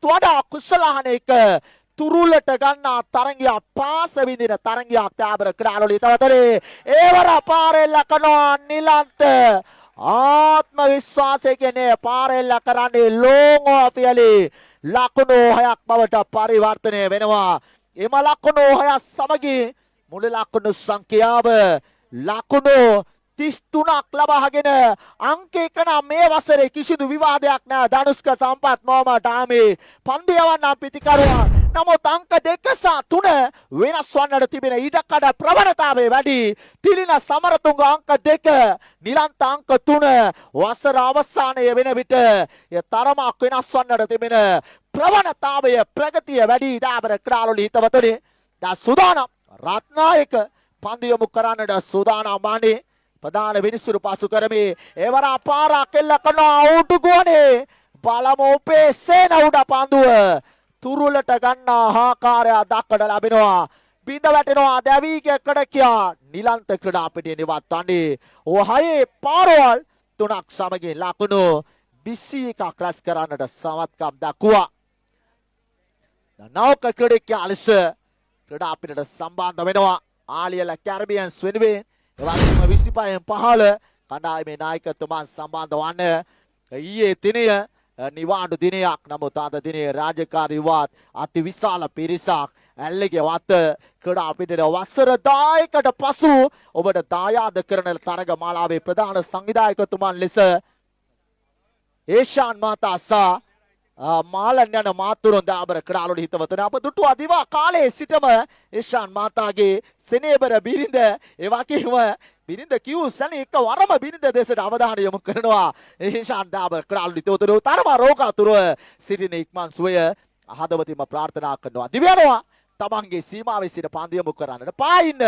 වඩා කුසලාන එක තුරුලට ගන්නා තරංගයක් පාස විඳින තරංගයක් තාබර ක්‍රාලෝලි තවතරේ ඒවර පාරෙල්ල කරනවා නිලන්ත ආත්ම විශ්වාසය කියන්නේ පාරෙල්ල කරන්නේ ලෝං ඔෆ් යලි ලකුණු 6ක් බවට පරිවර්තනය වෙනවා. එම ලකුණු 6 සමගි මුළු ලකුණු සංඛ්‍යාව ලකුණු 33ක් ලබාගෙන අංක 1 නම් මේ වසරේ කිසිදු විවාදයක් නැහැ. ධනුෂ්ක සම්පත් මොහමඩ් ආමි පන්දු යවන්නා පිටිකරුවා. නමුත් අංක 2 සහ 3 වෙනස් වන්නට තිබෙන ඉඩකඩ ප්‍රවණතාවය වැඩි. තිලින සමරතුංග අංක 2 නිලන්ත අංක 3 වසර අවසානයේ වෙන විට තරමක් වෙනස් වන්නට තිබෙන ප්‍රවණතාවය ප්‍රගතිය වැඩි. දාබර ක්‍රාලෝලි හිතවතුනි දැන් සූදානම් රත්නායක පන්දු යොමු කරන්නට සූදානම් වන්නේ ප්‍රධාන විනිසුරු පසු කරමි. එවර පාරක් එල්ල කරනවා අවුටු ගුවනේ බලමු පේසේන උඩ පන්දුව තුරුලට ගන්නා ආකාරය දක්වඩ ලැබෙනවා. බිඳ වැටෙනවා දැවීගේ කඩකියා නිලන්ත ක්‍රීඩා පිටියේ නිවත්වන්නේ. ඔහයේ පාරවල් 3ක් සමගින් ලකුණු 21ක් රැස් කරන්නට සමත්කම් දක්වුවා. නවක ක්‍රීඩකයා ලෙස ක්‍රීඩා පිටට සම්බන්ධ වෙනවා ආලියල කැරිබියන්ස් වෙනුවෙන්. එවැනිම 25න් 15 කණ්ඩායමේ නායකතුමන් සම්බන්ධ වන්නේ ඊයේ දිනය නිවාඩු දිනයක්. නමුත් අද දිනේ රාජකාරීවත් අති විශාල පිරිසක් ඇල්ලගේ වත ක්‍රීඩා පිටේ වසර 10කට පසු ඔබට දායාද කරන තරග මාලාවේ ප්‍රධාන සංවිධායකතුමන් ලෙස ඒෂාන් මහතා සහ මාලන් යන මාතුරුන් දාබර ක්‍රාලෝලි හිතවතුනි අප දුටුවා දිවා කාලයේ සිටම ඒෂාන් මහතාගේ සෙනෙබර බිරිඳ ඒ වගේම බිරිඳ කිව් සැනේ එක වරම බිරිඳ දෙසට අවධානය යොමු කරනවා. ඒෂාන් දාබර ක්‍රාලෝලි හිතවතුනි තරම රෝගාතුරව සිටින ඉක්මන් සුවය හදවතින්ම ප්‍රාර්ථනා කරනවා. දිව්‍යනවා තමන්ගේ සීමාවේ සිට පන්දු යොමු කරන්නට පායින්න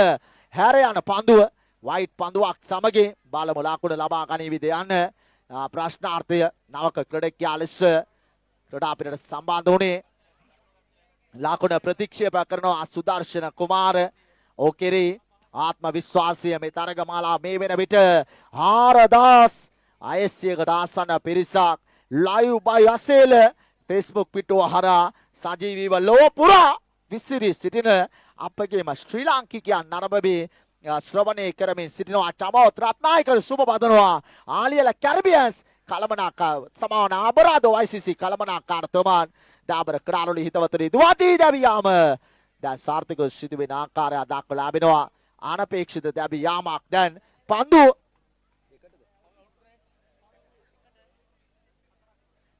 හැර යන පන්දුව වයිට් පන්දුවක් සමගින් බලමු ලකුණ ලබා ගනිවිද යන්න ප්‍රශ්නාර්ථය නවක ක්‍රීඩකයා ලෙස ක්‍රීඩා පිටට සම්බන්ධ වුණේ ලකුණ ප්‍රතික්ෂේප කරනවා සුදර්ශන කුමාර. ඕකෙරි ආත්ම විශ්වාසය මේ තරගමාලා මේ වෙන විට 4600කට ආසන්න පිරිසක් ලයිව් බයි අසේල Facebook පිටුව හරහා සජීවීව ලොව පුරා විසිරී සිටින අපගේම ශ්‍රී ලාංකිකයන් නරඹමි ශ්‍රවණය කරමින් සිටිනවා. චමෝත් රත්නායක සුබ බදනවා ආලියල කැරිබියන්ස් කලමනාකාර සමාන අබරාදෝ ICC කලමනාකාරතුමන් දාබර ක්‍රාලෝලි හිතවතුනි දුවදී දැවියාම දැන් සාර්ථක සිදුවෙන ආකාරය දක්වලා ලැබෙනවා. අනපේක්ෂිත දැවියාමක් දැන්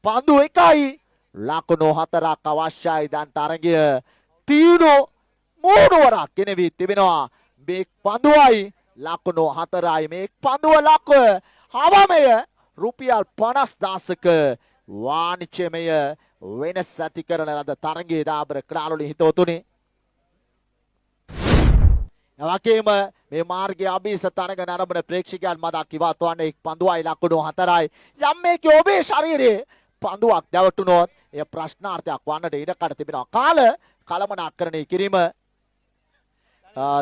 පන්දු එකයි ලකුණු 4ක් අවශ්‍යයි. දැන් තරගය තීනු මෝඩවරක් ගෙනවී තිබෙනවා. මේ පන්දුවයි ලකුණු 4යි මේ පන්දුව ලකුව හවමය රුපියල් 50,000ක වාණිජ්‍යමය වෙනස ඇති කරන ලද තරගයේ දාබර ක්‍රාලෝලි හිතවතුනි. එවැගේම මේ මාර්ගයේ අභිස තරග නරඹන ප්‍රේක්ෂකයන් මදක් ඉවත් වන්නේ පන්දුවයි ලකුණු 4යි. යම් මේකේ ඔබේ ශරීරයේ පන්දුවක් දැවටුනොත් එය ප්‍රශ්නාර්ථයක් වන්නට ඉඩකඩ තිබෙනවා. කාල කලමනාකරණය කිරීම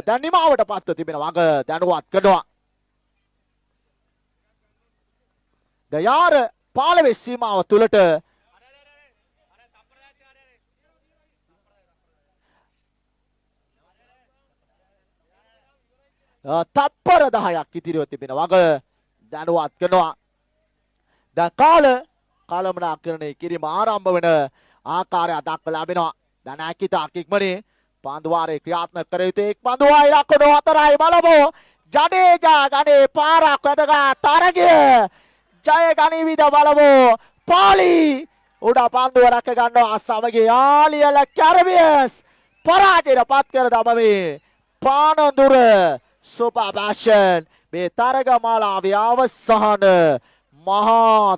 දැන් නිමාවට පත්ව තිබෙන වග දැනුවත් කරනවා. දයාර 15 සීමාව තුලට තප්පර 10ක් ඉතිරිව තිබෙන වග දැනුවත් කරනවා. දැන් කාල කලමනාකරණය කිරීම ආරම්භ වෙන ආකාරය දක්වලා ලැබෙනවා. දැන් ඇකිතා ඉක්මනින් පන්දුවාරේ ක්‍රියාත්මක කර යුතු එක් පන්දුවයි ලකුණු 4යි බලමු. ජඩේජා ගනේ පාරක් වැදගත් තරගය ජය ගනිවිද බලමු. පාලි උඩ පන්දුව රැක ගන්නවා සමගින් ආලියල කැරිබියන්ස් පරාජයට පත් කර දමමි. පානදුර සුපර් පැෂන් මේ තරගමාලාවේ අවසාන මහා